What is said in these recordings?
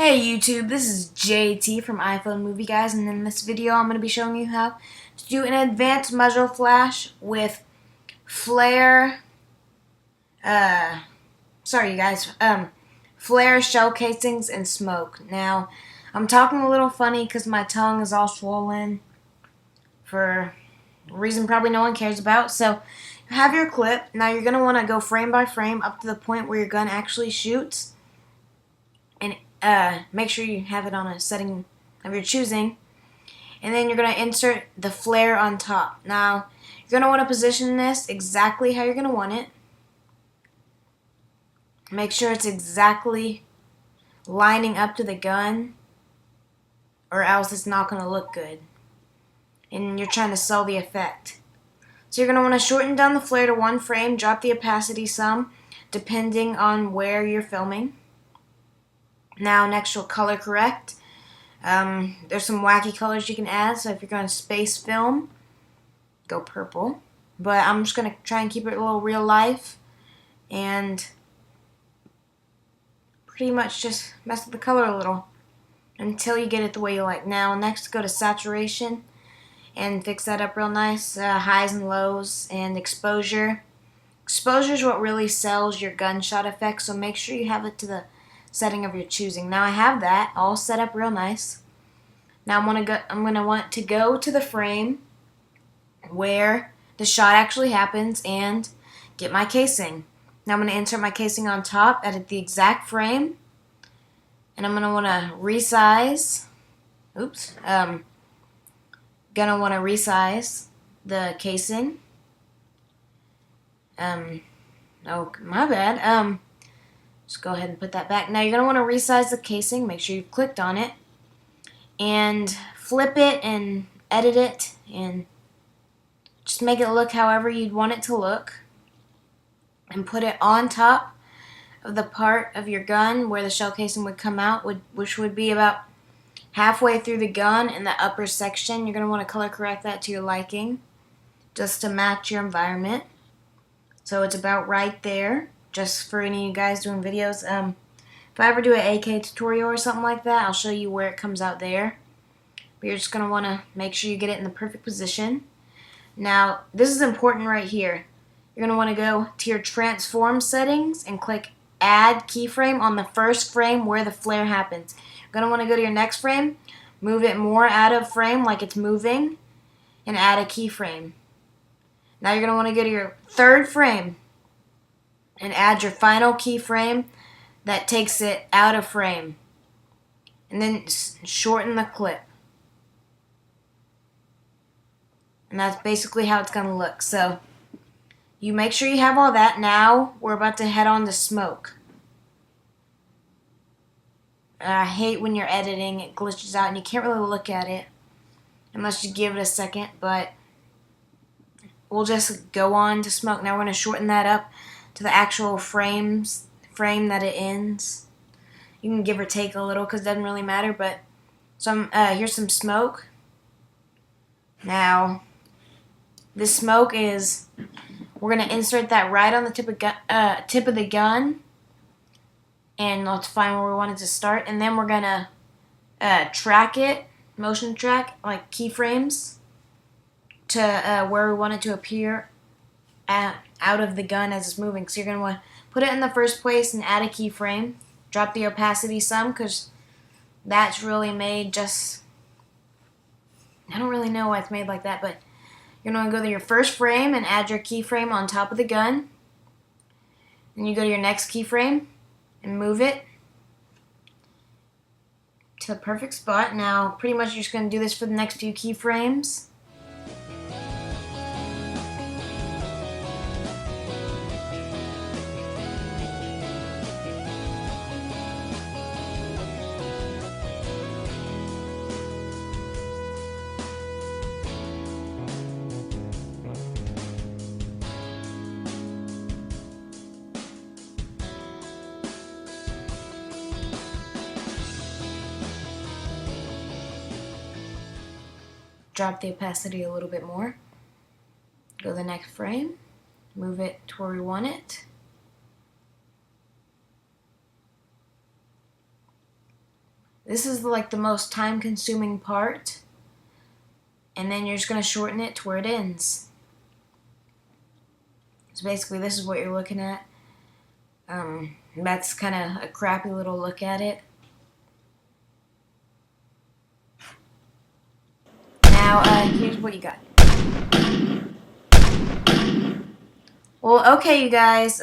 Hey YouTube, this is JT from iPhoneMovieGuys, and in this video I'm going to be showing you how to do an advanced muzzle flash with flare, flare, shell casings, and smoke. Now, I'm talking a little funny because my tongue is all swollen for a reason probably no one cares about. So, you have your clip. Now you're going to want to go frame by frame up to the point where your gun actually shoots. And make sure you have it on a setting of your choosing. And then you're going to insert the flare on top. Now, you're going to want to position this exactly how you're going to want it. Make sure it's exactly lining up to the gun, or else it's not going to look good. And you're trying to sell the effect. So you're going to want to shorten down the flare to 1 frame, drop the opacity some, depending on where you're filming. Now, next you'll color correct. There's some wacky colors you can add, so if you're going to space film, go purple. But I'm just going to try and keep it a little real life, and pretty much just mess with the color a little until you get it the way you like. Now, next go to saturation and fix that up real nice. Highs and lows and exposure. Exposure is what really sells your gunshot effect, so make sure you have it to the setting of your choosing. Now I have that all set up real nice. Now I'm gonna want to go to the frame where the shot actually happens and get my casing. Now I'm gonna insert my casing on top at the exact frame, and I'm gonna want to resize. Gonna want to resize the casing. Oh, my bad. Just go ahead and put that back. Now you're going to want to resize the casing. Make sure you've clicked on it. And flip it and edit it. And just make it look however you'd want it to look. And put it on top of the part of your gun where the shell casing would come out, which would be about halfway through the gun in the upper section. You're going to want to color correct that to your liking, just to match your environment. So it's about right there. Just for any of you guys doing videos, if I ever do an AK tutorial or something like that, I'll show you where it comes out there. But you're just going to want to make sure you get it in the perfect position. Now, this is important right here. You're going to want to go to your transform settings and click add keyframe on the first frame where the flare happens. You're going to want to go to your next frame, move it more out of frame like it's moving, and add a keyframe. Now you're going to want to go to your third frame and add your final keyframe that takes it out of frame. And then shorten the clip. And that's basically how it's going to look. So you make sure you have all that. Now we're about to head on to smoke. I hate when you're editing, it glitches out and you can't really look at it unless you give it a second, but we'll just go on to smoke. Now we're going to shorten that up to the actual frame that it ends. You can give or take a little because it doesn't really matter, but here's some smoke. Now, this smoke is, we're going to insert that right on the tip of the gun, and let's find where we want it to start, and then we're going to track it, motion track, like keyframes, to where we want it to appear out of the gun as it's moving. So you're going to want to put it in the first place and add a keyframe. Drop the opacity some because that's really made just, I don't really know why it's made like that, but you're going to go to your first frame and add your keyframe on top of the gun. Then you go to your next keyframe and move it to the perfect spot. Now pretty much you're just going to do this for the next few keyframes. Drop the opacity a little bit more. Go to the next frame. Move it to where we want it. This is like the most time-consuming part. And then you're just going to shorten it to where it ends. So basically this is what you're looking at. That's kind of a crappy little look at it. Now, here's what you got. Well, okay, you guys.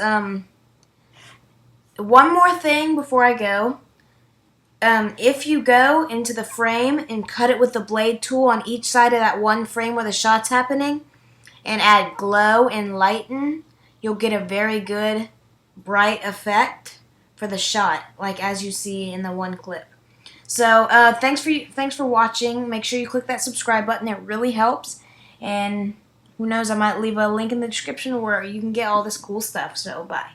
One more thing before I go. If you go into the frame and cut it with the blade tool on each side of that one frame where the shot's happening, and add glow and lighten, you'll get a very good bright effect for the shot, like as you see in the one clip. So thanks for watching. Make sure you click that subscribe button. It really helps. And who knows, I might leave a link in the description where you can get all this cool stuff. So bye.